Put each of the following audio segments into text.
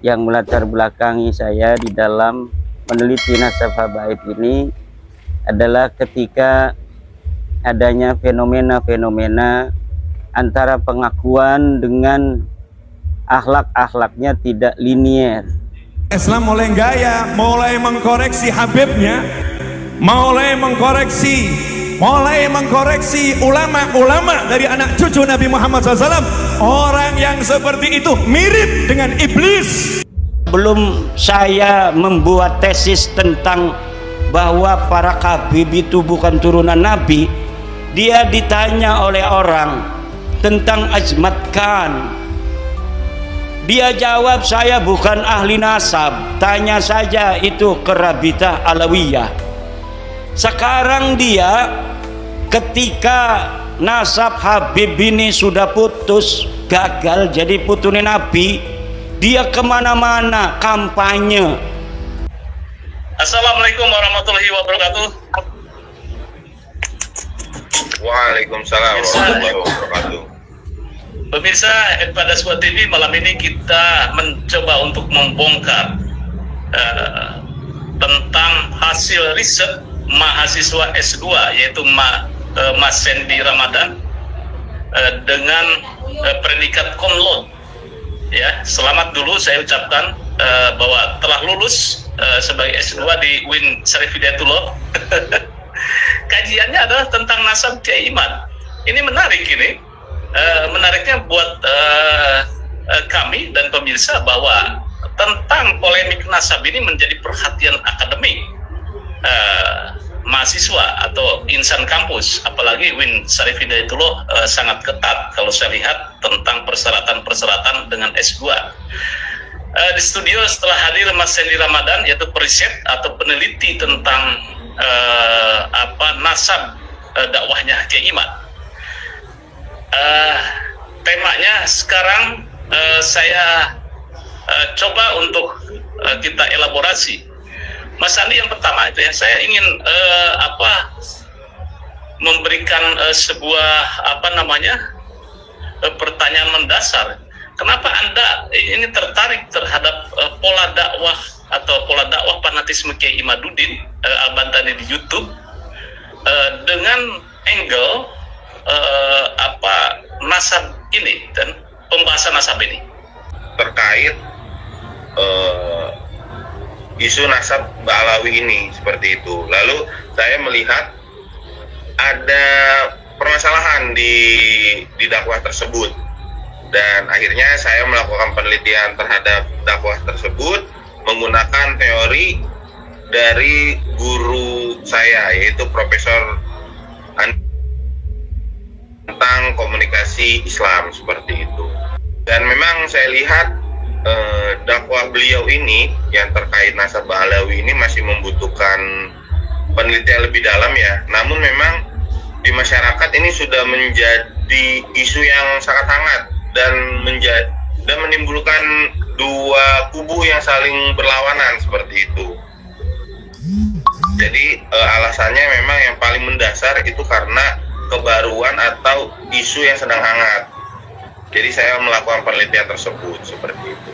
yang melatar belakangi saya di dalam meneliti nasab habaib ini adalah ketika adanya fenomena-fenomena antara pengakuan dengan akhlak-akhlaknya tidak linier. Islam mulai gaya, mulai mengkoreksi Habibnya, mulai mengkoreksi ulama-ulama dari anak cucu Nabi Muhammad SAW. Orang yang seperti itu mirip dengan iblis. Belum saya membuat tesis tentang bahwa para Habib itu bukan turunan Nabi, dia ditanya oleh orang tentang Ajmat Khan. Dia jawab, saya bukan ahli nasab, tanya saja itu ke Rabitah Alawiyah. Sekarang dia ketika nasab Habib ini sudah putus, gagal jadi putune Nabi, dia kemana-mana kampanye. Assalamualaikum warahmatullahi wabarakatuh. Waalaikumsalam warahmatullahi wabarakatuh. Pemirsa pada sebuah TV, malam ini kita mencoba untuk membongkar tentang hasil riset mahasiswa S2 yaitu Mas Sandy Ramadan dengan predikat cum laude. Ya, selamat dulu saya ucapkan bahwa telah lulus sebagai S2 di UIN Syarif Hidayatullah. Kajiannya adalah tentang nasab Kiai Imad. Ini menarik ini. Menariknya buat kami dan pemirsa bahwa tentang polemik nasab ini menjadi perhatian akademik mahasiswa atau insan kampus, apalagi UIN Syarif Hidayatullah sangat ketat kalau saya lihat tentang persyaratan-persyaratan dengan S2. Di studio setelah hadir Mas Sandy Ramadan, yaitu periset atau peneliti tentang nasab dakwahnya Kiai Imad. Temanya sekarang saya coba untuk kita elaborasi. Mas Andi, yang pertama itu ya, saya ingin memberikan sebuah pertanyaan mendasar. Kenapa Anda ini tertarik terhadap pola dakwah atau pola dakwah fanatisme Kiai Imaduddin Al-Bantani di YouTube dengan angle nasab ini dan pembahasan nasab ini terkait isu nasab Ba'alawi ini seperti itu. Lalu saya melihat ada permasalahan di dakwah tersebut dan akhirnya saya melakukan penelitian terhadap dakwah tersebut menggunakan teori dari guru saya, yaitu Profesor tentang komunikasi Islam seperti itu. Dan memang saya lihat dakwah beliau ini yang terkait nasab Ba'alawi ini masih membutuhkan penelitian lebih dalam ya. Namun memang di masyarakat ini sudah menjadi isu yang sangat hangat dan menimbulkan dua kubu yang saling berlawanan seperti itu. Jadi alasannya memang yang paling mendasar itu karena kebaruan atau isu yang sedang hangat. Jadi saya melakukan penelitian tersebut seperti itu.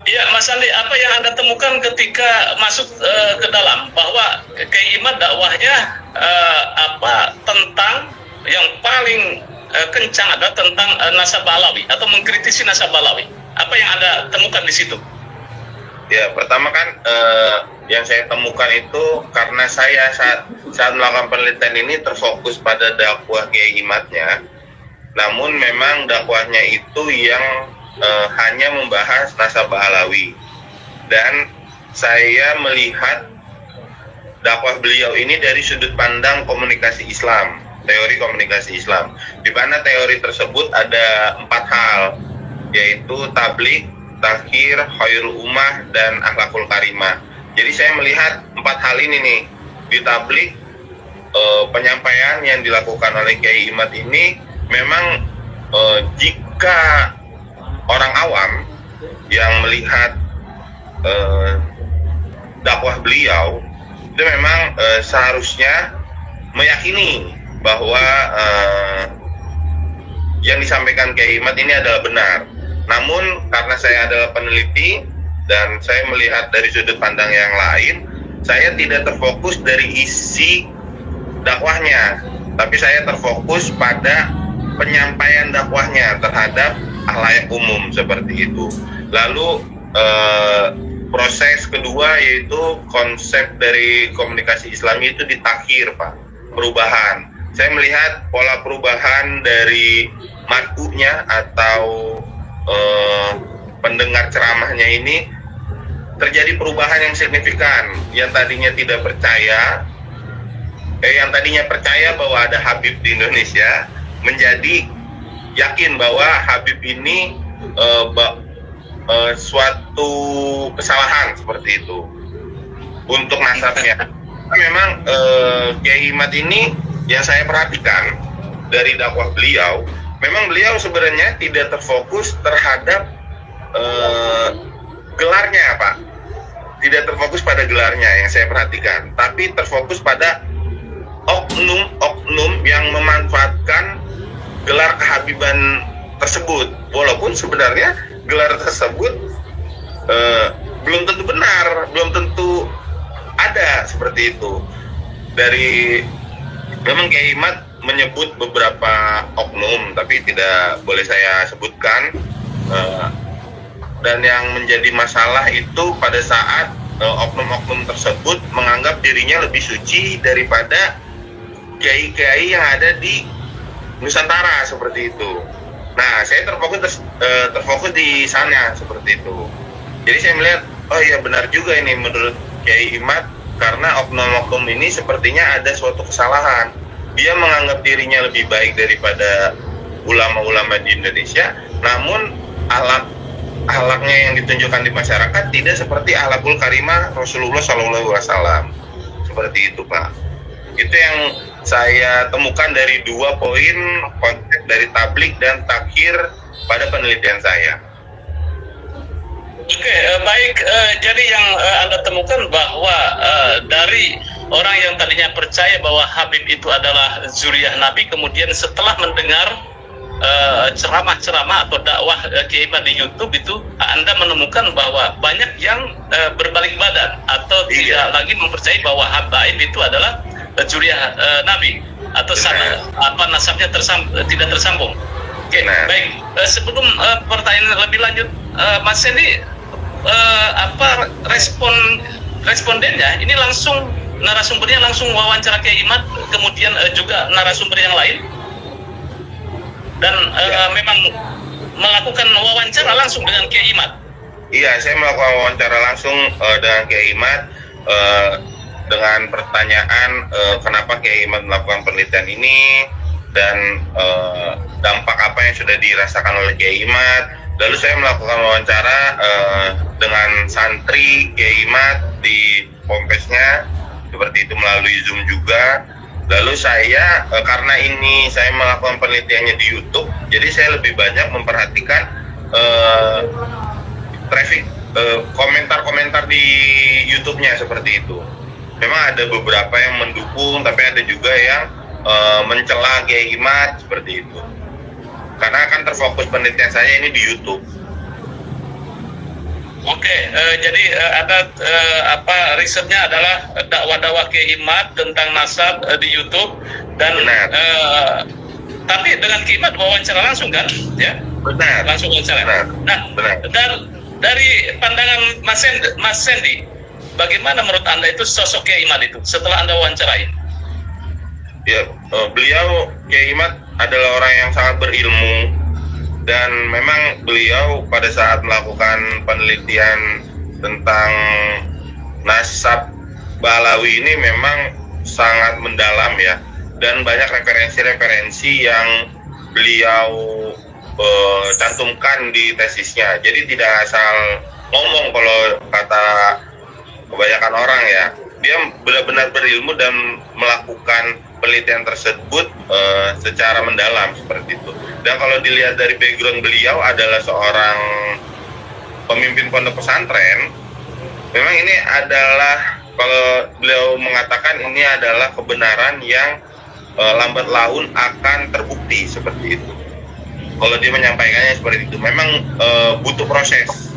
Ya, Mas Andi, apa yang Anda temukan ketika masuk ke dalam bahwa Kiai Imad dakwahnya tentang yang paling kencang adalah tentang nasab Ba'alawi atau mengkritisi nasab Ba'alawi. Apa yang Anda temukan di situ? Ya, pertama kan yang saya temukan itu karena saya saat melakukan penelitian ini terfokus pada dakwah Kiai Imadnya, namun memang dakwahnya itu yang hanya membahas nasab Ba'alawi, dan saya melihat dakwah beliau ini dari sudut pandang komunikasi Islam, teori komunikasi Islam, di mana teori tersebut ada 4 hal, yaitu tabligh, takhir, khairul ummah, dan akhlakul karimah. Jadi saya melihat 4 hal ini nih. Di tabligh, penyampaian yang dilakukan oleh Kiai Imad ini memang jika orang awam yang melihat dakwah beliau itu memang seharusnya meyakini bahwa yang disampaikan Kiai Imad ini adalah benar. Namun karena saya adalah peneliti dan saya melihat dari sudut pandang yang lain, saya tidak terfokus dari isi dakwahnya, tapi saya terfokus pada penyampaian dakwahnya terhadap khalayak umum seperti itu. Lalu proses kedua yaitu konsep dari komunikasi Islami itu ditakhir, Pak, perubahan. Saya melihat pola perubahan dari matkunya atau pendengar ceramahnya ini terjadi perubahan yang signifikan. Yang tadinya percaya bahwa ada Habib di Indonesia menjadi yakin bahwa Habib ini suatu kesalahan seperti itu untuk nasabnya. Memang Kiai Imad ini yang saya perhatikan dari dakwah beliau, memang beliau sebenarnya tidak terfokus terhadap gelarnya, Pak. Tidak terfokus pada gelarnya yang saya perhatikan, tapi terfokus pada oknum-oknum yang memanfaatkan gelar kehabiban tersebut, walaupun sebenarnya gelar tersebut belum tentu benar, belum tentu ada seperti itu. Memang Kiai Imad menyebut beberapa oknum, tapi tidak boleh saya sebutkan. Dan yang menjadi masalah itu pada saat oknum-oknum tersebut menganggap dirinya lebih suci daripada kiai-kiai yang ada di Nusantara seperti itu. Nah, saya terfokus di sana seperti itu. Jadi saya melihat, oh iya benar juga ini menurut Kiai Imad, karena oknum-oknum ini sepertinya ada suatu kesalahan. Dia menganggap dirinya lebih baik daripada ulama-ulama di Indonesia, namun akhlaknya yang ditunjukkan di masyarakat tidak seperti akhlakul karimah Rasulullah SAW. Seperti itu, Pak. Itu yang saya temukan dari 2 poin konsep dari tablik dan takhir pada penelitian saya. Oke, baik. Jadi yang Anda temukan bahwa dari orang yang tadinya percaya bahwa Habib itu adalah zuriyah Nabi, kemudian setelah mendengar ceramah-ceramah atau dakwah Kiai Imad di YouTube itu, Anda menemukan bahwa banyak yang berbalik badan atau tidak lagi mempercayai bahwa Habib itu adalah zuriyah Nabi atau nasabnya tidak tersambung. Oke, baik. Sebelum pertanyaan lebih lanjut, Mas Sandy, apa respondennya ini langsung, narasumbernya langsung wawancara Kiai Imad, kemudian juga narasumber yang lain, dan memang melakukan wawancara langsung dengan Kiai Imad. Iya, saya melakukan wawancara langsung dengan Kiai Imad dengan pertanyaan kenapa Kiai Imad melakukan penelitian ini dan dampak apa yang sudah dirasakan oleh Kiai Imad. Lalu saya melakukan wawancara dengan santri Kiai Imad di Pompesnya, seperti itu melalui Zoom juga. Lalu saya, karena ini saya melakukan penelitiannya di YouTube, jadi saya lebih banyak memperhatikan traffic, komentar-komentar di YouTube-nya seperti itu. Memang ada beberapa yang mendukung, tapi ada juga yang mencela Kiai Imad seperti itu. Karena akan terfokus penelitian saya ini di YouTube. Oke, jadi ada risetnya adalah dakwah-dakwah Kiai Imad tentang nasab di YouTube, dan tapi dengan Kiai Imad wawancara langsung kan, ya? Benar. Langsung wawancara. Nah, dari pandangan Mas Sandy, bagaimana menurut Anda itu sosok Kiai Imad itu setelah Anda wawancarai? Ya, beliau Kiai Imad adalah orang yang sangat berilmu, dan memang beliau pada saat melakukan penelitian tentang nasab Balawi ini memang sangat mendalam ya, dan banyak referensi-referensi yang beliau cantumkan di tesisnya. Jadi tidak asal ngomong kalau kata kebanyakan orang ya. Dia benar-benar berilmu dan melakukan penelitian tersebut secara mendalam seperti itu. Dan kalau dilihat dari background beliau adalah seorang pemimpin pondok pesantren, memang ini adalah, kalau beliau mengatakan ini adalah kebenaran yang lambat laun akan terbukti seperti itu. kalau dia menyampaikannya seperti itu. Memang butuh proses.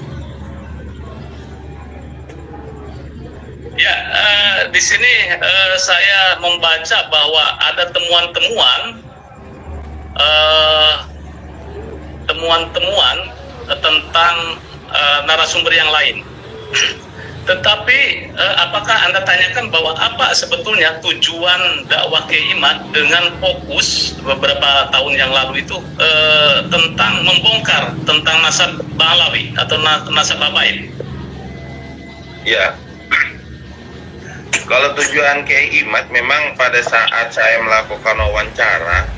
Ya, di sini saya membaca bahwa ada temuan-temuan tentang narasumber yang lain. Tetapi apakah Anda tanyakan bahwa apa sebetulnya tujuan dakwah Kiai Imad dengan fokus beberapa tahun yang lalu itu tentang membongkar tentang nasab Balawi atau nasab Abaid? Ya. Kalau tujuan Kiai Imad memang pada saat saya melakukan wawancara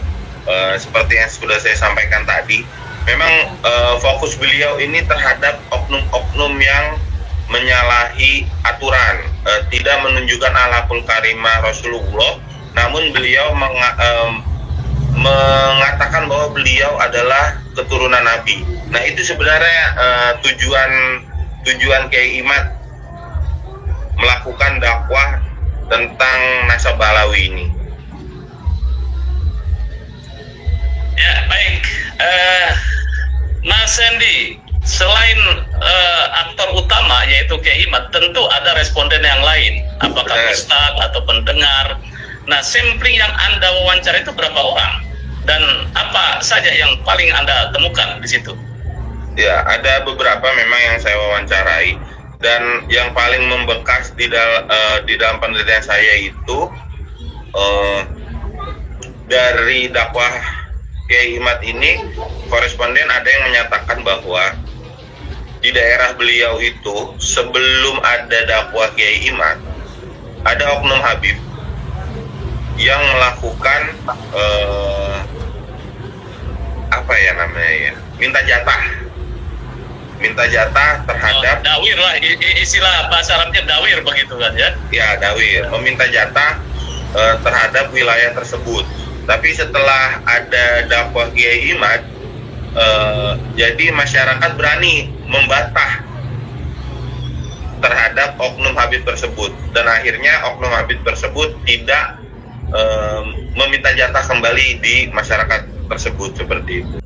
seperti yang sudah saya sampaikan tadi, memang fokus beliau ini terhadap oknum-oknum yang menyalahi aturan, tidak menunjukkan akhlakul karimah Rasulullah, namun beliau mengatakan bahwa beliau adalah keturunan Nabi. Nah, itu sebenarnya tujuan Kiai Imad melakukan dakwah tentang nasab Balawi ini. Ya, baik. Mas Sandy, selain aktor utama yaitu Kiai Imad, tentu ada responden yang lain, apakah ustadz atau pendengar. Nah, sampling yang Anda wawancara itu berapa orang? Dan apa saja yang paling Anda temukan di situ? Ya, ada beberapa memang yang saya wawancarai, dan yang paling membekas di dalam penelitian saya itu dari dakwah Kiai Imad ini, koresponden ada yang menyatakan bahwa di daerah beliau itu sebelum ada dakwah Kiai Imad, ada oknum Habib yang melakukan minta jatah terhadap dawir lah, istilah bahasa Arabnya dawir begitu kan ya? Ya, dawir, meminta jatah terhadap wilayah tersebut. Tapi setelah ada dakwah Kiai Imad, jadi masyarakat berani membantah terhadap oknum Habib tersebut, dan akhirnya oknum Habib tersebut tidak meminta jatah kembali di masyarakat tersebut seperti itu.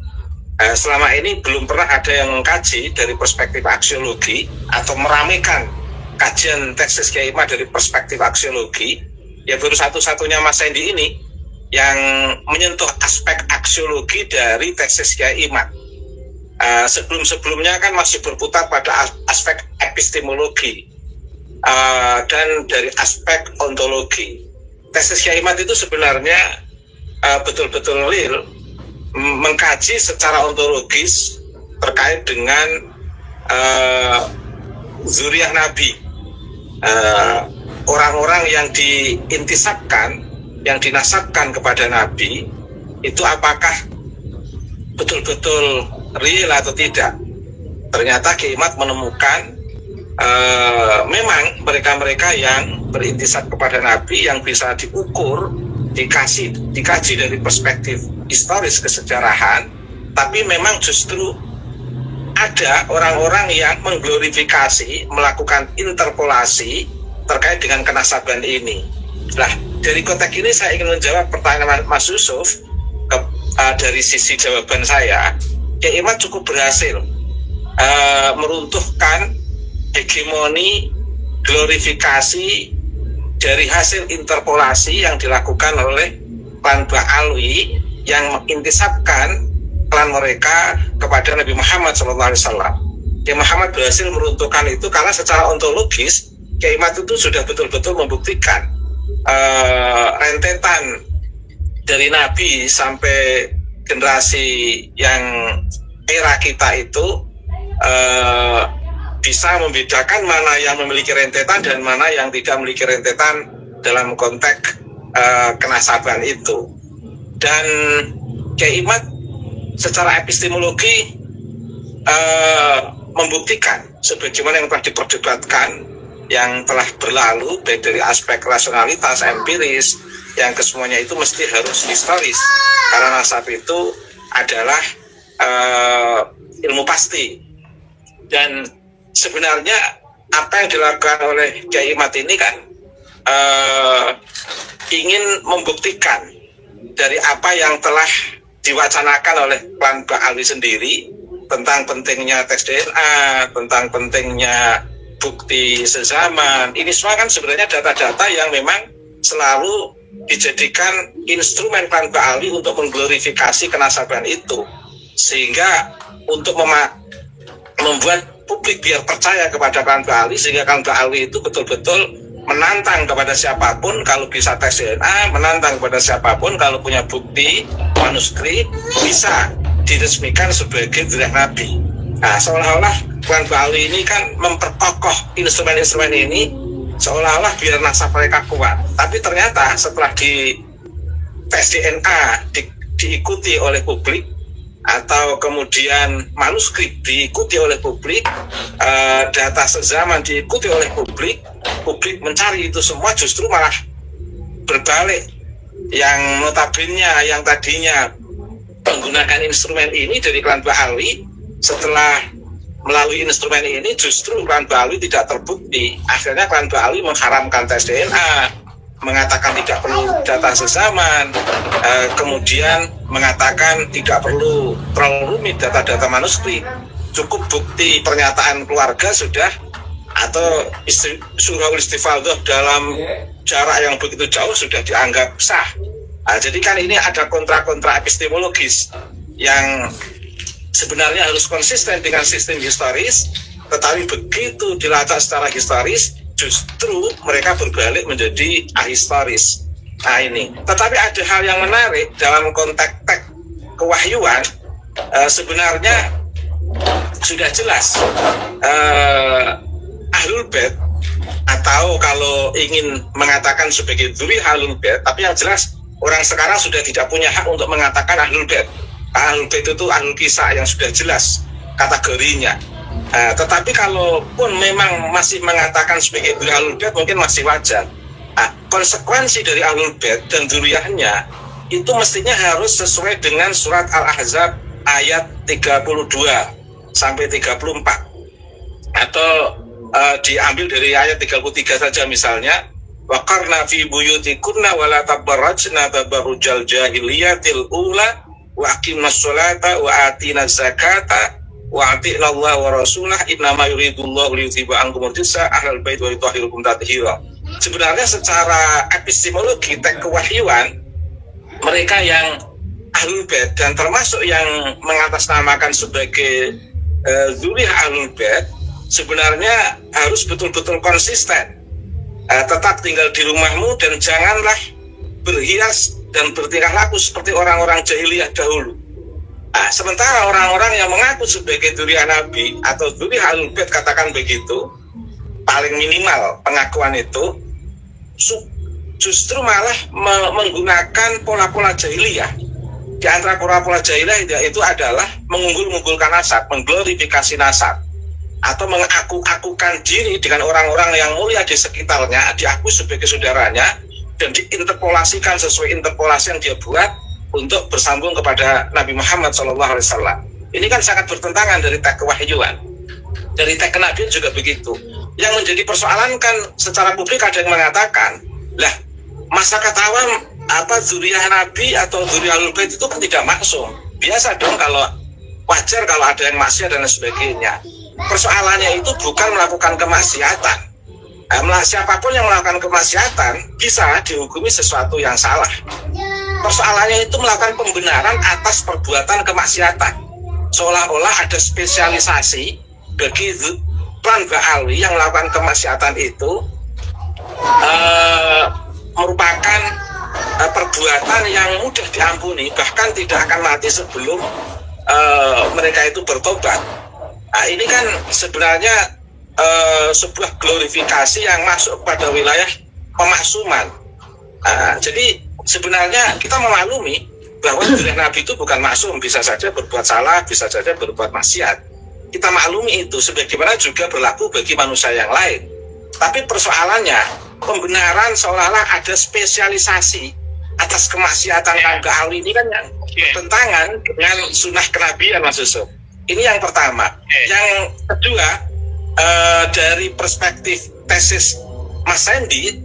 Selama ini belum pernah ada yang mengkaji dari perspektif aksiologi atau meramaikan kajian tesis Kiai Imad dari perspektif aksiologi. Ya baru satu-satunya Mas Sandy ini yang menyentuh aspek aksiologi dari tesis Kiai Imad. Sebelum-sebelumnya kan masih berputar pada aspek epistemologi dan dari aspek ontologi. Tesis Kiai Imad itu sebenarnya betul-betul real mengkaji secara ontologis terkait dengan zuriyah Nabi, orang-orang yang diintisabkan, yang dinasabkan kepada Nabi, itu apakah betul-betul real atau tidak. Ternyata Kiai Imad menemukan memang mereka-mereka yang berintisab kepada Nabi yang bisa diukur, dikaji dari perspektif historis kesejarahan, tapi memang justru ada orang-orang yang mengglorifikasi, melakukan interpolasi terkait dengan kenasaban ini. Nah, dari konteks ini saya ingin menjawab pertanyaan Mas Yusuf. Dari sisi jawaban saya, Kiai Imad cukup berhasil meruntuhkan hegemoni glorifikasi dari hasil interpolasi yang dilakukan oleh klan Ba'alwi yang mengintisabkan klan mereka kepada Nabi Muhammad SAW. Kiai Muhammad berhasil meruntuhkan itu karena secara ontologis Kiai Imad itu sudah betul-betul membuktikan rentetan dari Nabi sampai generasi yang era kita itu bisa membedakan mana yang memiliki rentetan dan mana yang tidak memiliki rentetan dalam konteks kenasaban itu. Dan Kiai Imad secara epistemologi membuktikan sebagaimana yang telah diperdebatkan, yang telah berlalu, baik dari aspek rasionalitas, empiris, yang kesemuanya itu mesti harus historis, karena nasab itu adalah ilmu pasti. Dan sebenarnya apa yang dilakukan oleh Kiai Imad ini kan ingin membuktikan dari apa yang telah diwacanakan oleh klan Ba'alwi sendiri tentang pentingnya tes DNA, tentang pentingnya bukti sezaman. Ini semua kan sebenarnya data-data yang memang selalu dijadikan instrumen klan Ba'alwi untuk mengglorifikasi kenasaban itu, sehingga untuk membuat publik biar percaya kepada klan Ba'alwi, sehingga klan Ba'alwi itu betul-betul menantang kepada siapapun kalau bisa tes DNA, menantang kepada siapapun kalau punya bukti manuskrip bisa diresmikan sebagai zuriyah Nabi. Nah, seolah-olah klan Ba'alwi ini kan memperkokoh instrumen-instrumen ini seolah-olah biar nasab mereka kuat. Tapi ternyata setelah di tes DNA diikuti oleh publik, atau kemudian manuskrip diikuti oleh publik, data sezaman diikuti oleh publik mencari itu semua, justru malah berbalik. Yang notabene yang tadinya menggunakan instrumen ini dari klan Ba'alwi, setelah melalui instrumen ini justru klan Ba'alwi tidak terbukti. Akhirnya klan Ba'alwi mengharamkan tes DNA, mengatakan tidak perlu data sezaman, kemudian mengatakan tidak perlu terlalu rumit data-data manuskrip, cukup bukti pernyataan keluarga sudah, atau surah istifadah dalam jarak yang begitu jauh sudah dianggap sah. Nah, jadi kan ini ada kontra-kontra epistemologis yang sebenarnya harus konsisten dengan sistem historis, tetapi begitu dilacak secara historis justru mereka berbalik menjadi ahistoris. Nah ini, tetapi ada hal yang menarik dalam konteks teks kewahyuan. Sebenarnya sudah jelas Ahlul Bait, atau kalau ingin mengatakan sebagai dzurriyyah Ahlul Bait, tapi yang jelas orang sekarang sudah tidak punya hak untuk mengatakan Ahlul Bait. Ahlul Bait itu Ahlul Kisah yang sudah jelas kategorinya. Tetapi kalaupun memang masih mengatakan sebagai dzurriyyah Ahlul Bait mungkin masih wajar. Konsekuensi dari Ahlul Bait dan dzurriyyahnya itu mestinya harus sesuai dengan surat Al-Ahzab ayat 32 sampai 34, atau diambil dari ayat 33 saja misalnya, waqarna fi buyutikunna wa la tabarrajna tabarrujal jahiliyatil ula wa aqimnas sholata wa atinaz zakata wa ati'na Allah wa rasulah innama yuridullahu liyuthiba ankum rijsa ahlal bait wa yutahhirukum tathira. Sebenarnya secara epistemologi teks kewahyuan, mereka yang Ahlul Bait dan termasuk yang mengatasnamakan sebagai dzurriyyah Ahlul Bait sebenarnya harus betul-betul konsisten. Tetap tinggal di rumahmu dan janganlah berhias dan bertingkah laku seperti orang-orang jahiliyah dahulu. Sementara orang-orang yang mengaku sebagai dzurriyyah Nabi atau dzurriyyah Ahlul Bait, katakan begitu, paling minimal pengakuan itu justru malah menggunakan pola-pola jahiliyah. Di antara pola-pola jahiliyah itu adalah mengunggul-unggulkan nasab, mengglorifikasi nasab, atau mengaku-akukan diri dengan orang-orang yang mulia di sekitarnya, diakui sebagai saudaranya, dan diinterpolasikan sesuai interpolasi yang dia buat untuk bersambung kepada Nabi Muhammad SAW. Ini kan sangat bertentangan dari teks kewahyuan. Dari teks kenabian juga begitu. Yang menjadi persoalan kan secara publik ada yang mengatakan, lah masyarakat awam dzurriyyah Nabi atau dzurriyyah Ahlul Bait itu kan tidak maksum. Biasa dong, kalau wajar kalau ada yang maksiat dan sebagainya. Persoalannya itu bukan melakukan kemaksiatan. Siapapun yang melakukan kemaksiatan bisa dihukumi sesuatu yang salah. Persoalannya itu melakukan pembenaran atas perbuatan kemaksiatan. Seolah-olah ada spesialisasi bagi klan Ba'alwi yang melakukan kemaksiatan itu merupakan perbuatan yang mudah diampuni, bahkan tidak akan mati sebelum mereka itu bertobat. Ini kan sebenarnya sebuah glorifikasi yang masuk pada wilayah pemaksuman. Jadi sebenarnya kita memaklumi bahwa dzurriyyah Nabi itu bukan maksum, bisa saja berbuat salah, bisa saja berbuat maksiat. Kita maklumi itu, sebagaimana juga berlaku bagi manusia yang lain. Tapi persoalannya, pembenaran seolah-olah ada spesialisasi atas kemaksiatan klan Ba'alwi ini kan yang bertentangan dengan sunnah kenabian, Mas Yusuf. Ini yang pertama. Yang kedua, dari perspektif tesis Mas Sandy,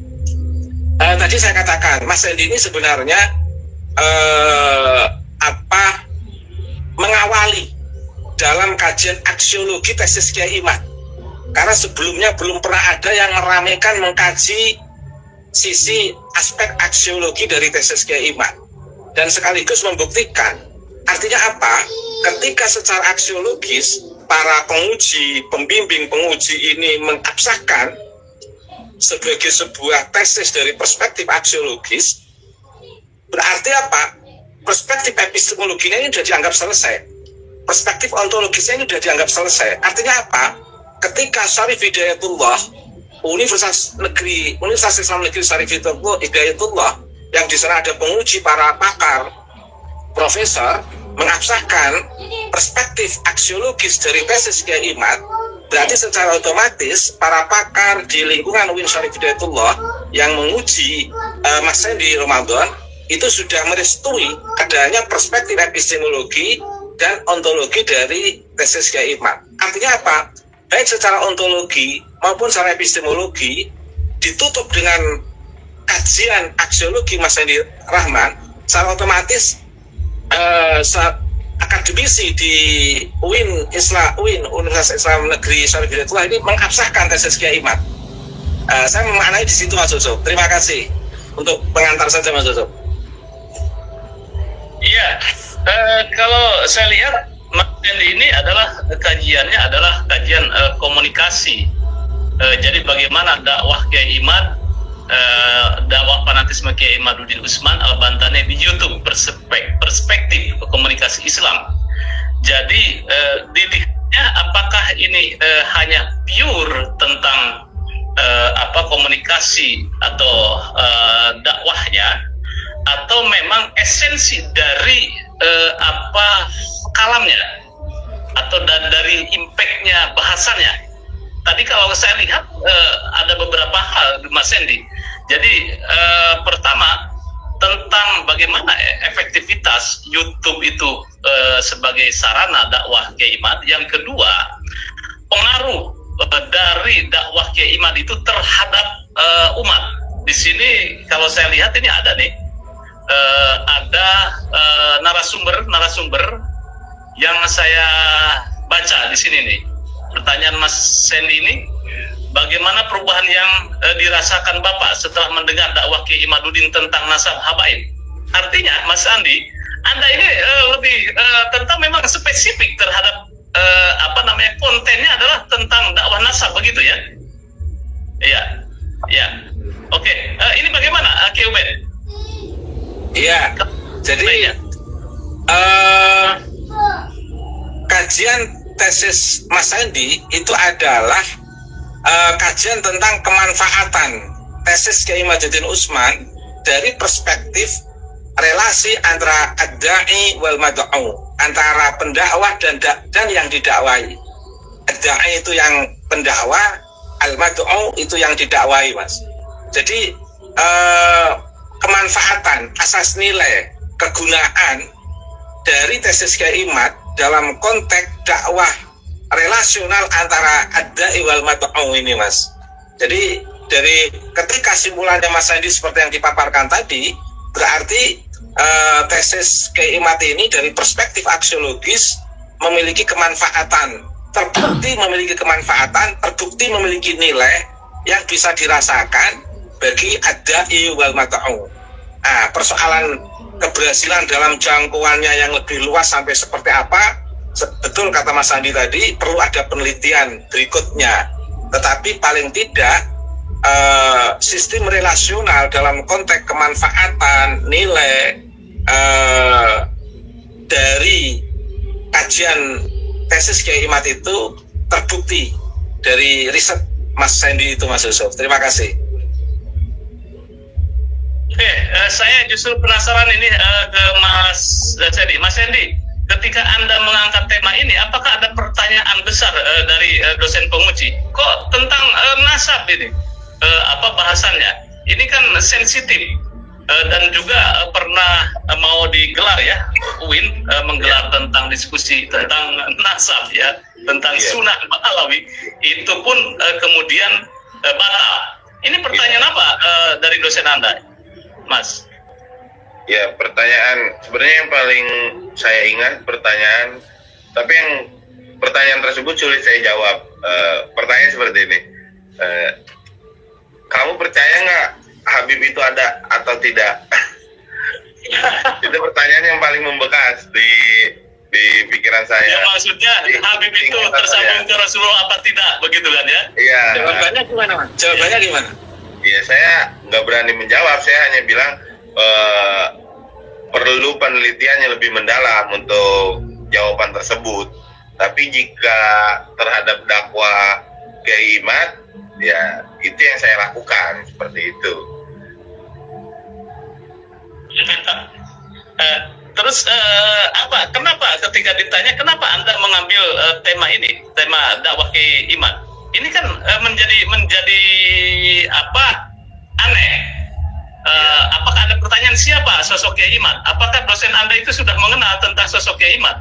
tadi saya katakan Mas Sandy ini sebenarnya mengawali dalam kajian aksiologi tesis Kiai Imad, karena sebelumnya belum pernah ada yang meramaikan mengkaji sisi aspek aksiologi dari tesis Kiai Imad, dan sekaligus membuktikan artinya apa ketika secara aksiologis para penguji, pembimbing penguji ini mengabsahkan sebagai sebuah tesis dari perspektif aksiologis. Berarti apa? Perspektif epistemologinya ini sudah dianggap selesai, perspektif ontologisnya ini sudah dianggap selesai. Artinya apa? Ketika Syarif Hidayatullah, Universitas Islam Negeri Syarif Hidayatullah, yang di sana ada penguji, para pakar, profesor, mengabsahkan perspektif aksiologis dari tesis Kiai Imad, berarti secara otomatis para pakar di lingkungan UIN Syarif Hidayatullah yang menguji Mas Sandy Ramadan itu sudah merestui adanya perspektif epistemologi dan ontologi dari tesis Kiai Imad. Artinya apa? Baik secara ontologi maupun secara epistemologi ditutup dengan kajian aksiologi Mas Sandy Rahman, secara otomatis akademisi di UIN Universitas Islam Negeri Syarif Hidayatullah ini mengabsahkan tesis Kiai Imad. Saya memaknai di situ Mas Yusuf. Terima kasih untuk pengantar saja Mas Yusuf. Iya, kalau saya lihat Mas Sandy ini adalah kajiannya adalah kajian komunikasi. Jadi bagaimana dakwah Kiai Imad, dakwah fanatisme Kiai Imaduddin Utsman Al-Bantani di YouTube, perspektif komunikasi Islam. Jadi dilihatnya apakah ini hanya pure tentang komunikasi atau dakwahnya, atau memang esensi dari kalamnya atau dari impactnya bahasanya. Tadi kalau saya lihat ada beberapa hal Mas Sandy. Jadi pertama tentang bagaimana efektivitas YouTube itu sebagai sarana dakwah Kiai Imad. Yang kedua, pengaruh dari dakwah Kiai Imad itu terhadap umat. Di sini kalau saya lihat ini ada nih, ada narasumber yang saya baca di sini nih. Pertanyaan Mas Sandy ini, bagaimana perubahan yang dirasakan Bapak setelah mendengar dakwah Kiai Imaduddin tentang nasab habaib? Artinya Mas Andi, Anda ini lebih tentang memang spesifik terhadap kontennya adalah tentang dakwah nasab, begitu ya? Iya. Oke. Ini bagaimana Kiai Ubed? Iya. Jadi kajian tesis Mas Sandy itu adalah kajian tentang kemanfaatan tesis Kiai Imaduddin Utsman dari perspektif relasi antara ad-da'i wal mad'u, antara pendakwah dan yang didakwai. Ad-da'i itu yang pendakwah, al-mad'u itu yang didakwai, Mas. Jadi kemanfaatan, asas nilai, kegunaan dari tesis Kiai Imad dalam konteks dakwah relasional antara ad-da'i wal mad'u ini, Mas. Jadi dari ketika simpulannya Mas Sandy seperti yang dipaparkan tadi, berarti tesis Kiai Imad ini dari perspektif aksiologis memiliki kemanfaatan, terbukti memiliki kemanfaatan, terbukti memiliki nilai yang bisa dirasakan bagi ad-da'i wal mad'u. Persoalan keberhasilan dalam jangkauannya yang lebih luas sampai seperti apa, betul kata Mas Andi tadi, perlu ada penelitian berikutnya. Tetapi paling tidak sistem relasional dalam konteks kemanfaatan nilai dari kajian tesis Kiai Imad itu terbukti dari riset Mas Sandy itu, Mas Yusuf. Terima kasih. Oke, saya justru penasaran ini ke Mas Sandy. Mas Sandy, ketika Anda mengangkat tema ini, apakah ada pertanyaan besar dari dosen penguji? Kok tentang nasab ini? Bahasannya? Ini kan sensitif dan juga pernah mau digelar ya, UIN menggelar tentang diskusi tentang nasab ya, tentang sunnah alawi, itu pun kemudian batal. Ini pertanyaan apa dari dosen Anda, Mas? Ya, pertanyaan sebenarnya yang paling saya ingat tapi yang pertanyaan tersebut sulit saya jawab. Pertanyaan seperti ini, kamu percaya nggak Habib itu ada atau tidak? Itu pertanyaan yang paling membekas di pikiran saya. Ya, maksudnya Habib itu tersambung ke Rasulullah apa tidak, begitu kan ya? Iya. Jawabannya gimana, Mas? Jawabannya gimana? Iya, saya nggak berani menjawab. Saya hanya bilang perlu penelitian yang lebih mendalam untuk jawaban tersebut. Tapi jika terhadap dakwah Kiai Imad, ya itu yang saya lakukan seperti itu. Terus kenapa ketika ditanya kenapa Anda mengambil tema ini, tema dakwah Kiai Imad? Ini kan menjadi apa? Aneh. Apakah ada pertanyaan siapa sosok Kiai Imad? Apakah dosen Anda itu sudah mengenal tentang sosok Kiai Imad?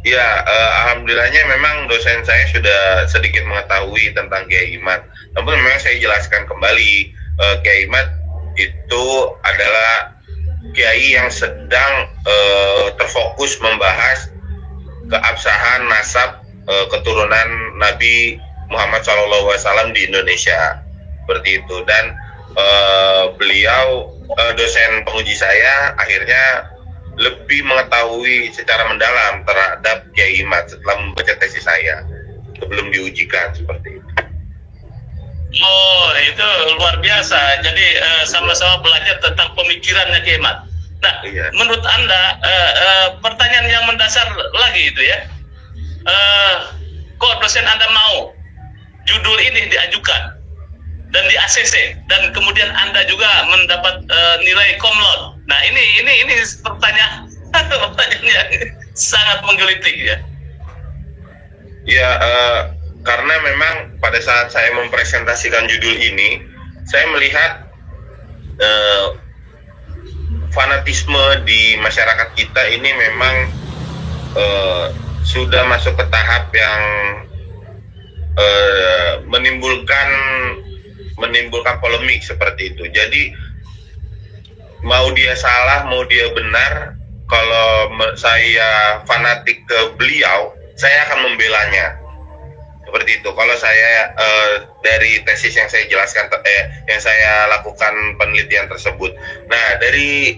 Ya, alhamdulillahnya memang dosen saya sudah sedikit mengetahui tentang Kiai Imad. Namun memang saya jelaskan kembali, Kiai Imad itu adalah Kiai yang sedang terfokus membahas keabsahan nasab keturunan Nabi Muhammad SAW di Indonesia, seperti itu. Dan beliau dosen penguji saya akhirnya lebih mengetahui secara mendalam terhadap Kiai Imad setelah membaca tesis saya sebelum diujikan, seperti itu. Oh, itu luar biasa. Jadi sama-sama belajar tentang pemikirannya Kiai Imad. Nah, Iya. menurut Anda pertanyaan yang mendasar lagi itu ya, kok dosen Anda mau judul ini diajukan dan di ACC dan kemudian Anda juga mendapat nilai komlot. Nah, ini pertanyaan yang sangat menggelitik ya. Ya, karena memang pada saat saya mempresentasikan judul ini, saya melihat fanatisme di masyarakat kita ini memang sudah masuk ke tahap yang menimbulkan polemik seperti itu. Jadi mau dia salah, mau dia benar, kalau saya fanatik ke beliau, saya akan membelanya. Seperti itu. Kalau saya dari tesis yang saya jelaskan, yang saya lakukan penelitian tersebut. Nah, dari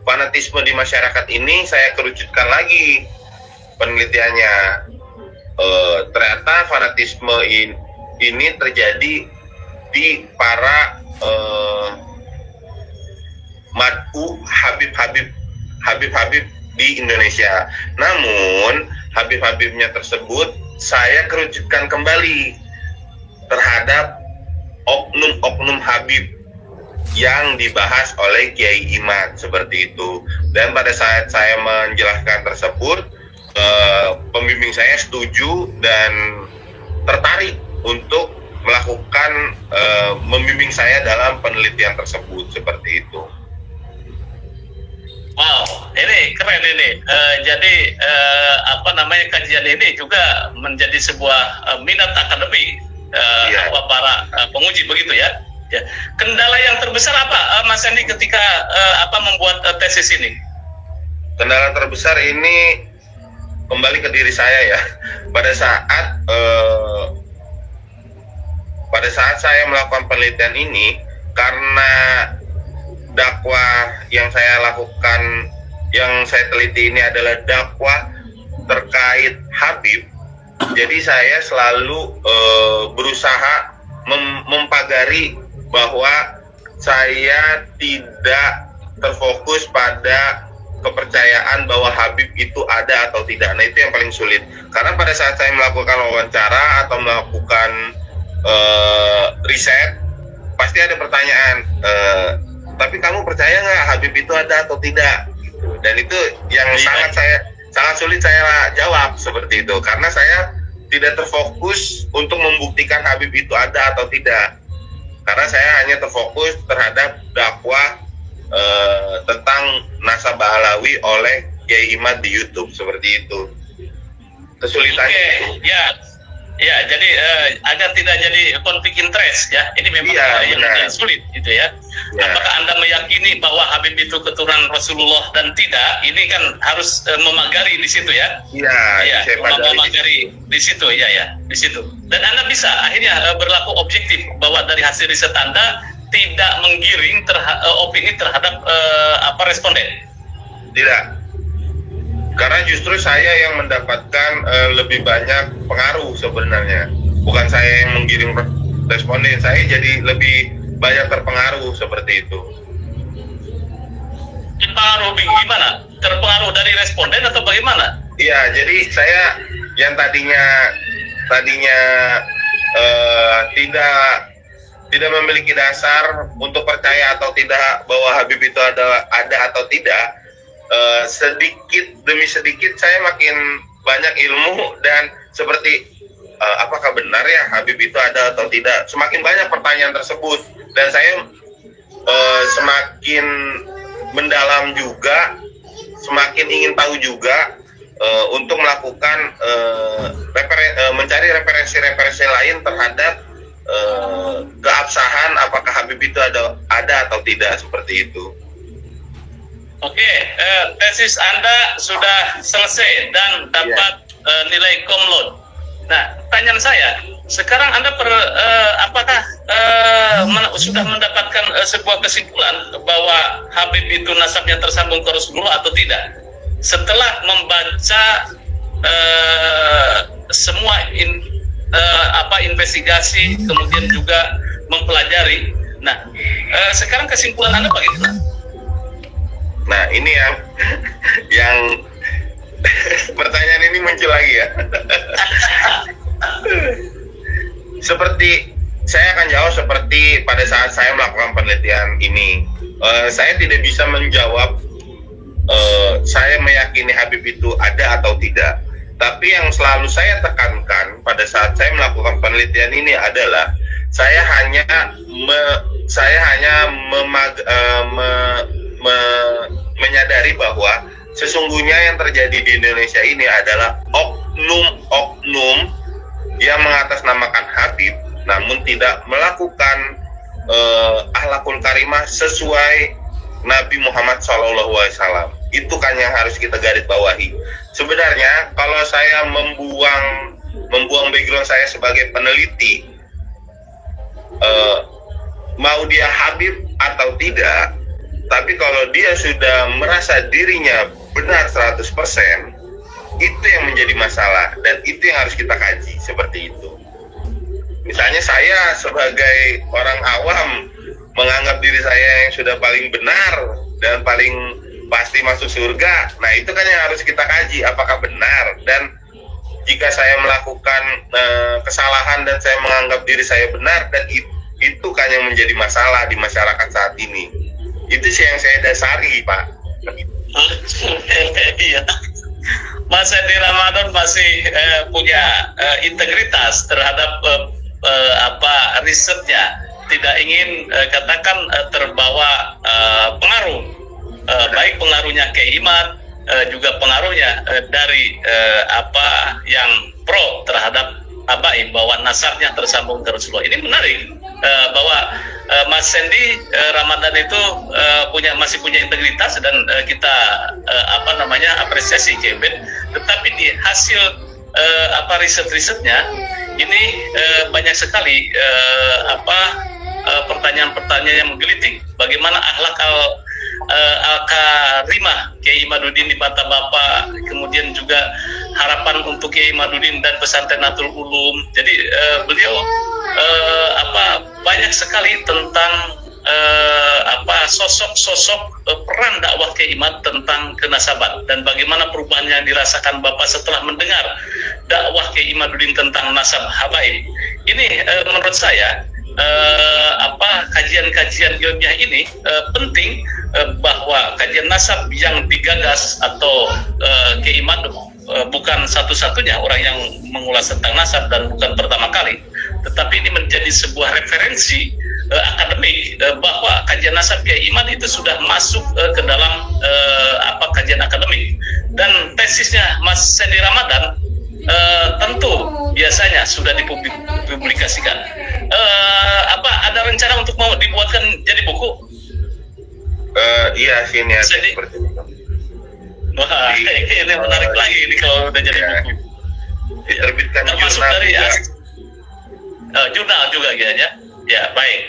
fanatisme di masyarakat ini saya kerucutkan lagi penelitiannya. Ternyata fanatisme ini terjadi di para mad'u Habib di Indonesia. Namun Habib-Habibnya tersebut saya kerucutkan kembali terhadap oknum-oknum Habib yang dibahas oleh Kiai Imad, seperti itu. Dan pada saat saya menjelaskan tersebut, pembimbing saya setuju dan tertarik untuk melakukan membimbing saya dalam penelitian tersebut, seperti itu. Wow, ini keren ini. Jadi kajian ini juga menjadi sebuah minat akademik para penguji, begitu ya. Ya. Kendala yang terbesar apa, Mas Andi, ketika membuat tesis ini? Kendala terbesar ini kembali ke diri saya ya. Pada saat saya melakukan penelitian ini, karena dakwah yang saya lakukan, yang saya teliti ini adalah dakwah terkait Habib, jadi saya selalu berusaha mempagari bahwa saya tidak terfokus pada kepercayaan bahwa Habib itu ada atau tidak. Nah, itu yang paling sulit, karena pada saat saya melakukan wawancara atau melakukan riset, pasti ada pertanyaan, tapi kamu percaya nggak Habib itu ada atau tidak? Dan itu yang sangat sulit saya jawab, seperti itu, karena saya tidak terfokus untuk membuktikan Habib itu ada atau tidak, karena saya hanya terfokus terhadap dakwah tentang nasab Bahlawi oleh Kiai Imad di YouTube, seperti itu. Kesulitannya. Ya. Ya, jadi agar tidak jadi konflik interest ya, ini memang Iya, yang benar. menjadi sulit gitu ya. Ya. Apakah Anda meyakini bahwa Habib itu keturunan Rasulullah dan tidak? Ini kan harus memagari di situ ya. Iya, Ya, saya pelajari. memagari di situ ya, di situ. Dan Anda bisa akhirnya berlaku objektif bahwa dari hasil riset Anda tidak menggiring opini terhadap responden. Tidak. Karena justru saya yang mendapatkan lebih banyak pengaruh sebenarnya. Bukan saya yang menggiring responden, saya jadi lebih banyak terpengaruh seperti itu. Terpengaruh gimana? Terpengaruh dari responden atau bagaimana? Iya, jadi saya yang tadinya tidak memiliki dasar untuk percaya atau tidak bahwa Habib itu ada atau tidak, sedikit demi sedikit saya makin banyak ilmu dan seperti apakah benar ya Habib itu ada atau tidak, semakin banyak pertanyaan tersebut dan saya semakin mendalam juga, semakin ingin tahu juga untuk melakukan mencari referensi lain terhadap keabsahan apakah Habib itu ada atau tidak, seperti itu. Oke, tesis Anda sudah selesai dan dapat nilai cum laude. Nah, pertanyaan saya, sekarang Anda apakah sudah mendapatkan sebuah kesimpulan bahwa Habib itu nasabnya tersambung ke Rasulullah atau tidak? Setelah membaca semua investigasi, kemudian juga mempelajari. Nah, sekarang kesimpulan Anda bagaimana? Nah, ini yang pertanyaan ini muncul lagi ya. Seperti saya akan jawab seperti pada saat saya melakukan penelitian ini, saya tidak bisa menjawab saya meyakini Habib itu ada atau tidak. Tapi yang selalu saya tekankan pada saat saya melakukan penelitian ini adalah saya hanya menyadari bahwa sesungguhnya yang terjadi di Indonesia ini adalah oknum-oknum yang mengatasnamakan Habib namun tidak melakukan akhlakul karimah sesuai Nabi Muhammad SAW. Itu kan yang harus kita garis bawahi. Sebenarnya kalau saya membuang background saya sebagai peneliti, mau dia Habib atau tidak, tapi kalau dia sudah merasa dirinya benar 100%, itu yang menjadi masalah dan itu yang harus kita kaji, seperti itu. Misalnya saya sebagai orang awam menganggap diri saya yang sudah paling benar dan paling pasti masuk surga, nah itu kan yang harus kita kaji, apakah benar. Dan jika saya melakukan kesalahan dan saya menganggap diri saya benar, dan itu kan yang menjadi masalah di masyarakat saat ini. Itu sih yang saya dasari, Pak. Iya. Mas Hendy Ramadan masih punya integritas terhadap risetnya, tidak ingin katakan terbawa pengaruh, baik pengaruhnya Kiai Imad, juga pengaruhnya dari yang pro terhadap Abaim, bahwa nasabnya tersambung ke Rasulullah. Ini menarik bahwa Mas Hendy Ramadan itu masih punya integritas dan kita apresiasi Kebet. Tetapi di hasil riset-risetnya ini banyak sekali pertanyaan-pertanyaan yang menggelitik. Bagaimana akhlak al-karimah Kiai Imaduddin di mata Bapak, kemudian juga harapan untuk Kiai Imaduddin dan pesantren Nahdlatul Ulum. Jadi beliau banyak sekali tentang sosok-sosok peran dakwah Kiai Imad tentang kenasaban dan bagaimana perubahan yang dirasakan Bapak setelah mendengar dakwah Kiai Imaduddin tentang nasab habaib. Ini menurut saya kajian-kajian ilmiah ini penting, bahwa kajian nasab yang digagas atau Kiai Imad bukan satu-satunya orang yang mengulas tentang nasab dan bukan pertama kali, tetapi ini menjadi sebuah referensi akademik, bahwa kajian nasab Kiai Imad itu sudah masuk ke dalam kajian akademik. Dan tesisnya Mas Hendy Ramadan tentu biasanya sudah dipublikasikan. Apa ada rencana untuk mau dibuatkan jadi buku? Iya sih niat Jadi- seperti itu. Wah, ini menarik lagi ini kalau udah jadi Ya. buku. Diterbitkan Termasuk jurnal dari juga. jurnal juga ya. Ya, baik.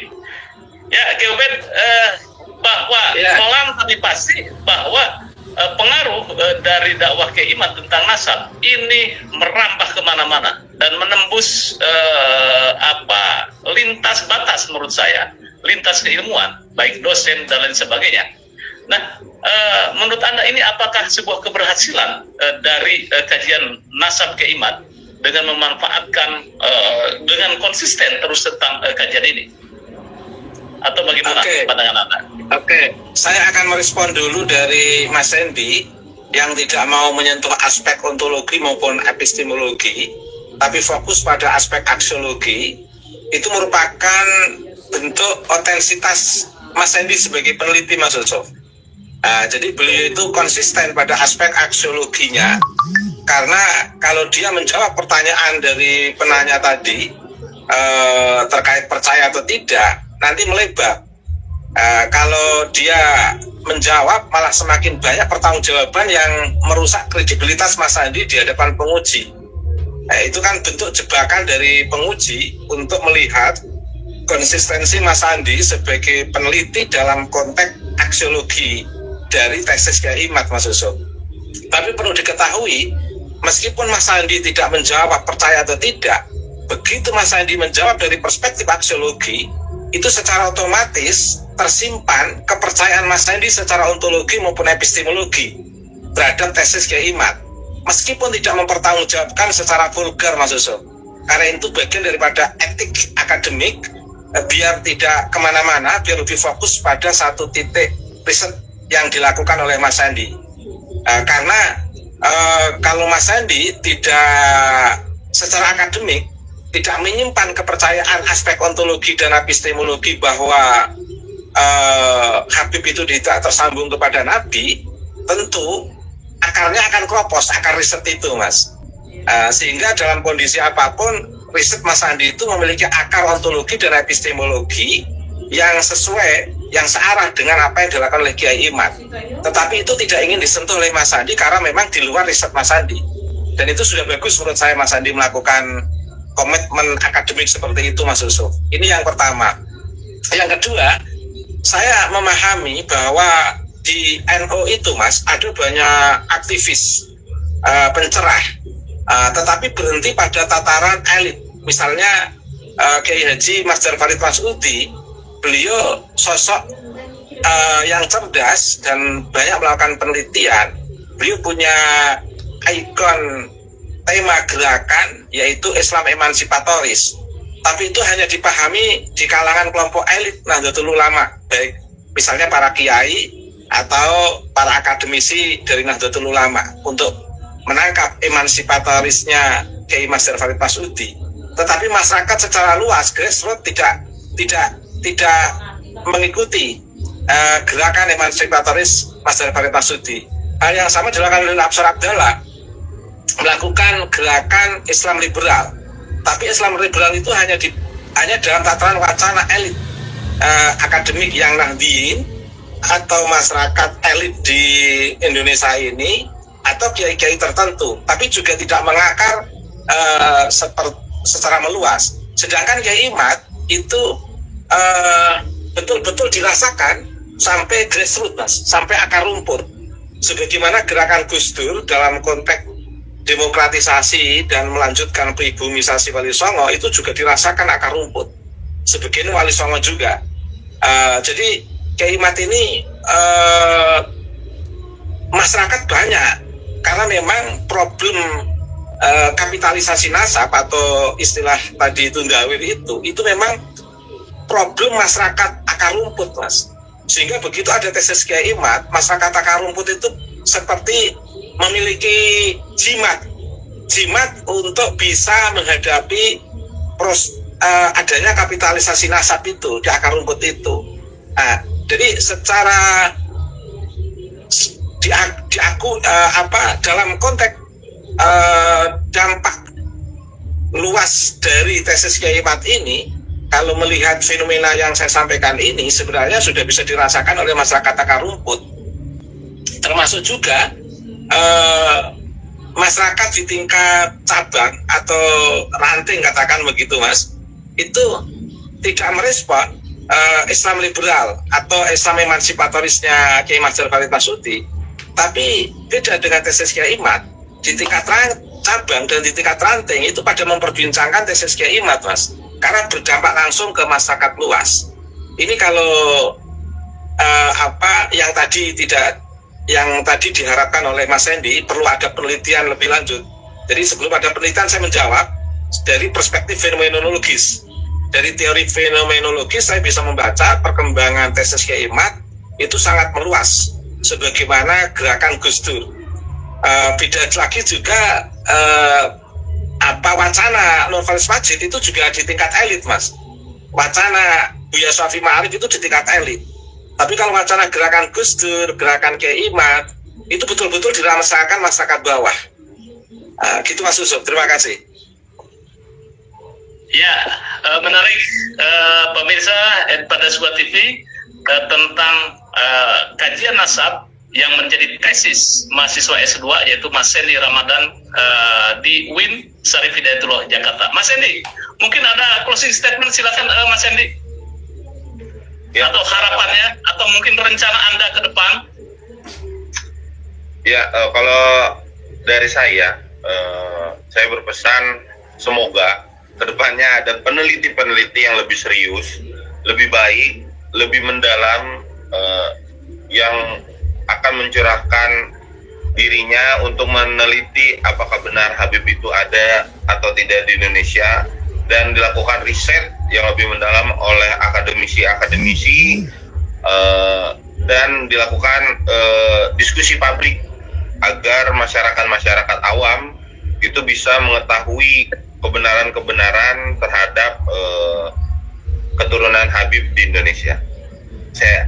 Ya, Keuben, bahwa Ya. Molan tadi pasti bahwa pengaruh dari dakwah Kiai tentang nasab ini merambah kemana-mana dan menembus lintas batas menurut saya, lintas keilmuan, baik dosen dan lain sebagainya. Nah, menurut Anda ini apakah sebuah keberhasilan dari kajian nasab Kiai dengan memanfaatkan dengan konsisten terus tentang kajian ini? Atau bagaimana Oke. pandangan Anda? Oke, saya akan merespon dulu dari Mas Hendy yang tidak mau menyentuh aspek ontologi maupun epistemologi, tapi fokus pada aspek aksiologi. Itu merupakan bentuk otensitas Mas Hendy sebagai peneliti, Mas Yusuf. Jadi beliau itu konsisten pada aspek aksiologinya, karena kalau dia menjawab pertanyaan dari penanya tadi terkait percaya atau tidak, nanti melebar. Kalau dia menjawab malah semakin banyak pertanggungjawaban yang merusak kredibilitas Mas Andi di hadapan penguji. Itu kan bentuk jebakan dari penguji untuk melihat konsistensi Mas Andi sebagai peneliti dalam konteks aksiologi dari tesis Kiai Imad, Mas Yusuf. Tapi perlu diketahui, meskipun Mas Andi tidak menjawab percaya atau tidak, begitu Mas Andi menjawab dari perspektif aksiologi, itu secara otomatis tersimpan kepercayaan Mas Andi secara ontologi maupun epistemologi terhadap tesis Kiai Imad, meskipun tidak mempertanggungjawabkan secara vulgar, Mas Yusuf. Karena itu bagian daripada etik akademik, biar tidak kemana-mana, biar lebih fokus pada satu titik riset yang dilakukan oleh Mas Andi. Karena kalau Mas Andi tidak secara akademik tidak menyimpan kepercayaan aspek ontologi dan epistemologi bahwa Habib itu tidak tersambung kepada Nabi, tentu akarnya akan kropos, akar riset itu, Mas. Sehingga dalam kondisi apapun, riset Mas Andi itu memiliki akar ontologi dan epistemologi yang sesuai, yang searah dengan apa yang dilakukan oleh Kiai Imad. Tetapi itu tidak ingin disentuh oleh Mas Andi karena memang di luar riset Mas Andi. Dan itu sudah bagus menurut saya Mas Andi melakukan komitmen akademik seperti itu, Mas Yusuf. Ini yang pertama. Yang kedua, saya memahami bahwa di NU itu, Mas, ada banyak aktivis pencerah, tetapi berhenti pada tataran elit. Misalnya Kiai Haji Mas Farid Masudi, beliau sosok yang cerdas dan banyak melakukan penelitian. Beliau punya ikon tema gerakan yaitu Islam emansipatoris, tapi itu hanya dipahami di kalangan kelompok elit Nahdlatul Ulama, baik misalnya para kiai atau para akademisi dari Nahdlatul Ulama untuk menangkap emansipatorisnya Kiai Mas Farid Masudi. Tetapi masyarakat secara luas, grassroots tidak mengikuti gerakan emansipatoris Mas Farid Masudi. Hal yang sama dilakukan oleh Absar Abdallah, melakukan gerakan Islam liberal. Tapi Islam liberal itu hanya dalam tataran wacana elit akademik yang nahdiyin atau masyarakat elit di Indonesia ini atau kiai-kiai tertentu, tapi juga tidak mengakar secara meluas. Sedangkan Kiai Imad itu betul-betul dirasakan sampai grassroots, Mas, sampai akar rumput. Sebagaimana gerakan Gus Dur dalam konteks demokratisasi dan melanjutkan pribumisasi Wali Songo itu juga dirasakan akar rumput. Sebagian Wali Songo juga. Jadi Kiai Imad ini masyarakat banyak karena memang problem kapitalisasi nasab atau istilah tadi itu ndawir itu memang problem masyarakat akar rumput, Mas. Sehingga begitu ada tesis Kiai Imad, masyarakat akar rumput itu seperti memiliki jimat untuk bisa menghadapi adanya kapitalisasi nasab itu di akar rumput itu. Jadi secara dalam konteks dampak luas dari tesis Kiai Imad ini, kalau melihat fenomena yang saya sampaikan ini, sebenarnya sudah bisa dirasakan oleh masyarakat akar rumput, termasuk juga masyarakat di tingkat cabang atau ranting, katakan begitu Mas, itu tidak merespon Islam liberal atau Islam emansipatorisnya Kiai Madjar Khalid Masyudi. Tapi beda dengan tesis Kiai Imad, di tingkat cabang dan di tingkat ranting itu pada memperbincangkan tesis Kiai Imad, Mas, karena berdampak langsung ke masyarakat luas. Ini kalau yang tadi diharapkan oleh Mas Hendy, perlu ada penelitian lebih lanjut. Jadi sebelum ada penelitian, saya menjawab dari perspektif fenomenologis. Dari teori fenomenologis saya bisa membaca perkembangan tesis Kiai Imad itu sangat meluas, sebagaimana gerakan Gus Dur. Beda lagi juga wacana Nurholis Majid itu juga di tingkat elit, Mas. Wacana Buya Syafi'i Ma'arif itu di tingkat elit. Tapi kalau wacana gerakan Gus Dur, gerakan Kiai Imad, itu betul-betul dirasakan masyarakat bawah. Gitu Mas Yusuf, terima kasih. Ya, menarik pemirsa pada sebuah TV tentang kajian nasab yang menjadi tesis mahasiswa S2, yaitu Mas Hendy Ramadan di UIN Syarif Hidayatullah Jakarta. Mas Hendy, mungkin ada closing statement, silakan Mas Hendy. Ya. Atau harapannya, atau mungkin rencana Anda ke depan. Ya, kalau dari saya berpesan semoga kedepannya ada peneliti-peneliti yang lebih serius, lebih baik, lebih mendalam, yang akan mencurahkan dirinya untuk meneliti apakah benar Habib itu ada atau tidak di Indonesia, dan dilakukan riset yang lebih mendalam oleh akademisi-akademisi, dan dilakukan diskusi publik agar masyarakat awam itu bisa mengetahui kebenaran-kebenaran terhadap keturunan Habib di Indonesia.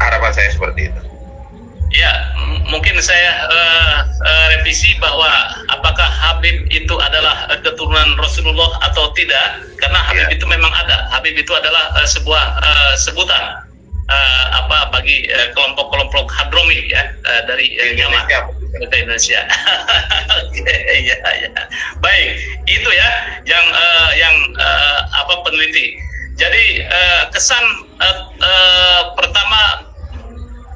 Harapan saya seperti itu. Ya, mungkin saya revisi bahwa apakah Habib itu adalah keturunan Rasulullah atau tidak, karena Habib itu memang ada. Habib itu adalah sebuah sebutan bagi kelompok-kelompok Hadromi ya, dari Yaman ke Indonesia. Ya. Baik, itu ya yang peneliti. Jadi kesan pertama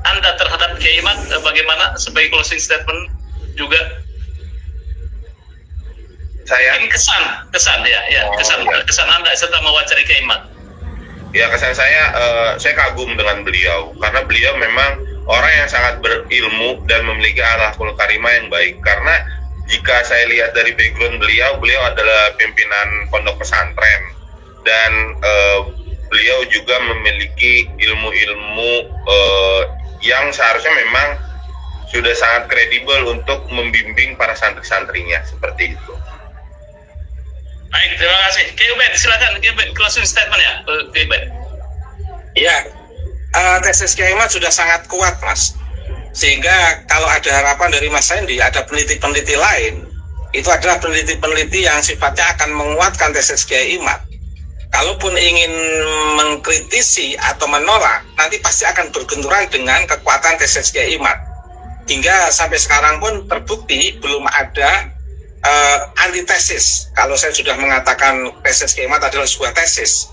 Anda terhadap Kiai Imad bagaimana sebagai closing statement juga? Saya kesan Anda setelah mewawancari Kiai Imad. Ya, kesan saya kagum dengan beliau karena beliau memang orang yang sangat berilmu dan memiliki akhlakul karimah yang baik. Karena jika saya lihat dari background beliau adalah pimpinan pondok pesantren, dan beliau juga memiliki ilmu-ilmu yang seharusnya memang sudah sangat kredibel untuk membimbing para santri-santrinya, seperti itu. Baik, terima kasih. Kiai Ubed, silakan closing statement ya, Kiai Ubed. Ya, tesis Kiai Imad sudah sangat kuat, Mas. Sehingga kalau ada harapan dari Mas Hendy, ada peneliti-peneliti lain, itu adalah peneliti-peneliti yang sifatnya akan menguatkan tesis Kiai Imad. Kalaupun ingin mengkritisi atau menolak, nanti pasti akan berbenturan dengan kekuatan tesis Kiai Imad. Hingga sampai sekarang pun terbukti belum ada antitesis. Kalau saya sudah mengatakan tesis Kiai Imad adalah sebuah tesis,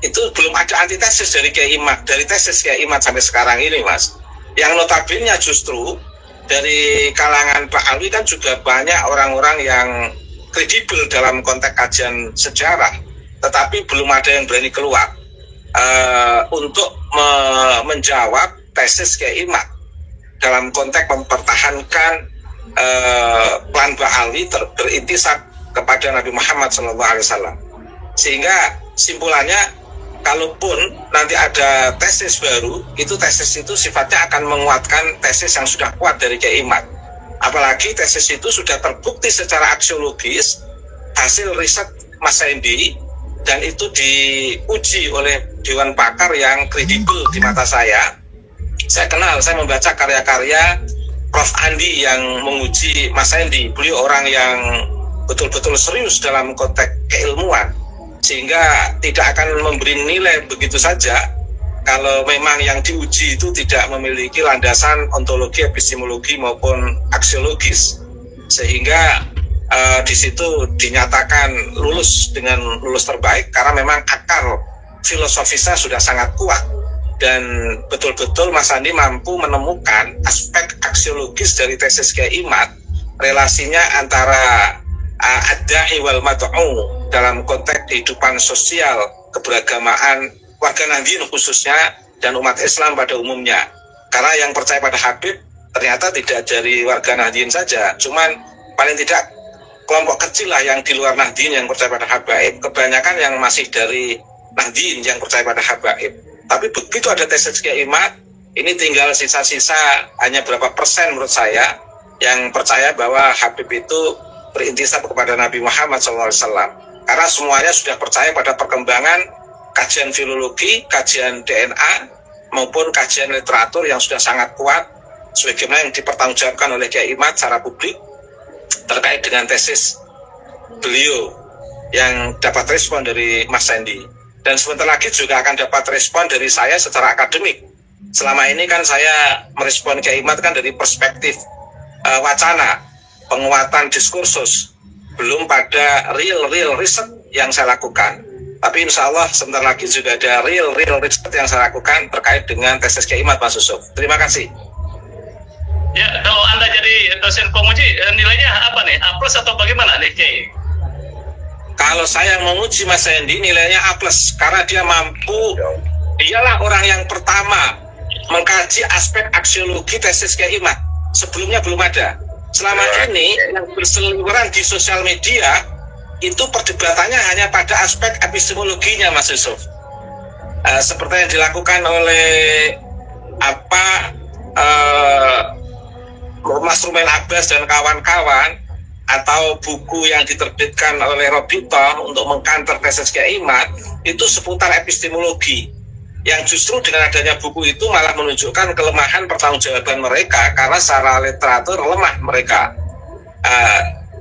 itu belum ada antitesis dari Kiai Imad, dari tesis Kiai Imad sampai sekarang ini, Mas. Yang notabene justru dari kalangan Pak Alwi kan juga banyak orang-orang yang kredibel dalam konteks kajian sejarah, tetapi belum ada yang berani keluar untuk menjawab tesis Kiai Imad dalam konteks mempertahankan plan Ba'ali berintisab kepada Nabi Muhammad SAW. Sehingga simpulannya, kalaupun nanti ada tesis baru, tesis itu sifatnya akan menguatkan tesis yang sudah kuat dari Kiai Imad. Apalagi tesis itu sudah terbukti secara aksiologis, hasil riset Mas Hendy, dan itu diuji oleh Dewan Pakar yang kredibel di mata saya. Saya kenal, saya membaca karya-karya Prof. Andi yang menguji Mas Hendy. Beliau orang yang betul-betul serius dalam konteks keilmuan, sehingga tidak akan memberi nilai begitu saja kalau memang yang diuji itu tidak memiliki landasan ontologi, epistemologi maupun aksiologis, sehingga di situ dinyatakan lulus dengan lulus terbaik karena memang akar filosofisnya sudah sangat kuat dan betul-betul Mas Andi mampu menemukan aspek aksiologis dari tesis Kiai Imad, relasinya antara ad-da'i wal mad'u dalam konteks kehidupan sosial, keberagamaan warga Nahdien khususnya dan umat Islam pada umumnya. Karena yang percaya pada Habib ternyata tidak dari warga Nahdien saja, cuman paling tidak kelompok kecil lah yang di luar Nahdien yang percaya pada Habaib, kebanyakan yang masih dari Nahdien yang percaya pada Habaib. Tapi begitu ada tesis Kiai Imad, ini tinggal sisa-sisa hanya berapa persen menurut saya yang percaya bahwa Habib itu berintisab kepada Nabi Muhammad SAW. Karena semuanya sudah percaya pada perkembangan kajian filologi, kajian DNA, maupun kajian literatur yang sudah sangat kuat, sebagaimana yang dipertanggungjawabkan oleh Kiai Imad secara publik terkait dengan tesis beliau yang dapat respon dari Mas Sandy. Dan sebentar lagi juga akan dapat respon dari saya secara akademik. Selama ini kan saya merespon Kiai Imad kan dari perspektif wacana, penguatan diskursus, belum pada real riset yang saya lakukan. Tapi insya Allah sebentar lagi juga ada real riset yang saya lakukan terkait dengan tesis Kiai Imad, Mas Yusuf. Terima kasih. Ya, kalau Anda jadi dosen penguji, nilainya apa nih? A+ atau bagaimana nih, Kiai? Kalau saya menguji Mas Sandy, nilainya A+, karena dia mampu, dialah orang yang pertama mengkaji aspek aksiologi tesis Kiai Imad. Sebelumnya belum ada. Selama ini yang berseliweran di sosial media itu perdebatannya hanya pada aspek epistemologinya, Mas Yusuf. Seperti yang dilakukan oleh Mas Rumen Abbas dan kawan-kawan, atau buku yang diterbitkan oleh Robito untuk mengkanter tesis Kiai Imad, itu seputar epistemologi, yang justru dengan adanya buku itu malah menunjukkan kelemahan pertanggungjawaban mereka karena secara literatur lemah mereka.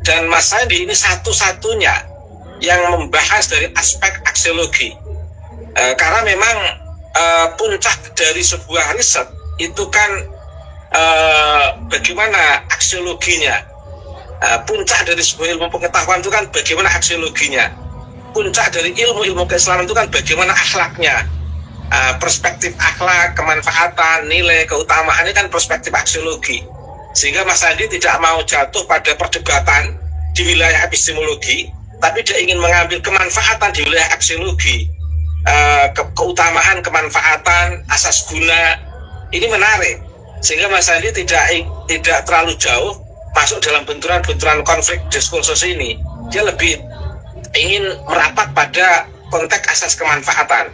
Dan Mas Sandy ini satu-satunya yang membahas dari aspek aksiologi, karena memang puncak dari sebuah riset itu kan bagaimana aksiologinya. Puncak dari sebuah ilmu pengetahuan itu kan bagaimana aksiologinya. Puncak dari ilmu keislaman itu kan bagaimana akhlaknya. Perspektif akhlak, kemanfaatan, nilai, keutamaan ini kan perspektif aksiologi. Sehingga Mas Andi tidak mau jatuh pada perdebatan di wilayah epistemologi, tapi dia ingin mengambil kemanfaatan di wilayah aksiologi. Keutamaan, kemanfaatan, asas guna, ini menarik. Sehingga Mas Andi tidak terlalu jauh masuk dalam benturan-benturan konflik diskursus ini. Dia lebih ingin merapat pada konteks asas kemanfaatan.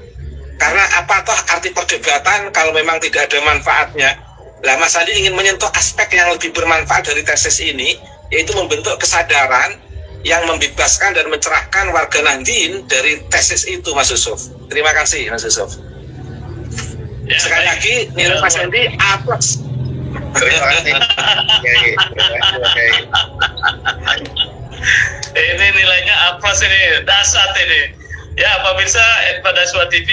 Karena apa toh arti perdebatan kalau memang tidak ada manfaatnya. Lah Mas Andi ingin menyentuh aspek yang lebih bermanfaat dari tesis ini, yaitu membentuk kesadaran yang membebaskan dan mencerahkan warga Nahdien dari tesis itu, Mas Yusuf. Terima kasih, Mas Yusuf. Ya, sekali lagi nilai Mas Andi A+. Terima kasih. Ini nilainya A+ ini, dasar ini. Ya, pemirsa pada Suara TV,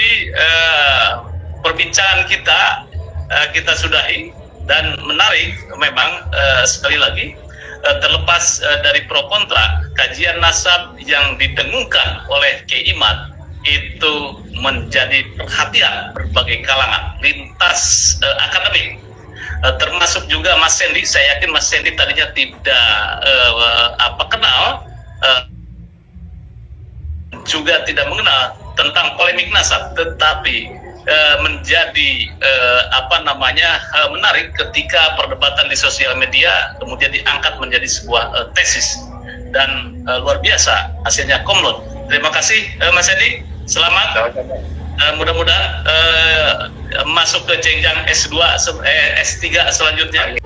perbincangan kita sudahi, dan menarik memang sekali lagi, terlepas dari pro kontra, kajian nasab yang didengungkan oleh Kiai Imad itu menjadi perhatian berbagai kalangan lintas akademik, termasuk juga Mas Sandy. Saya yakin Mas Sandy tadinya tidak kenal, juga tidak mengenal tentang polemik nasab, tetapi menjadi menarik ketika perdebatan di sosial media kemudian diangkat menjadi sebuah tesis, dan luar biasa hasilnya komlot. Terima kasih Mas Sandy, selamat. Mudah-mudahan masuk ke jenjang S2 S3 selanjutnya.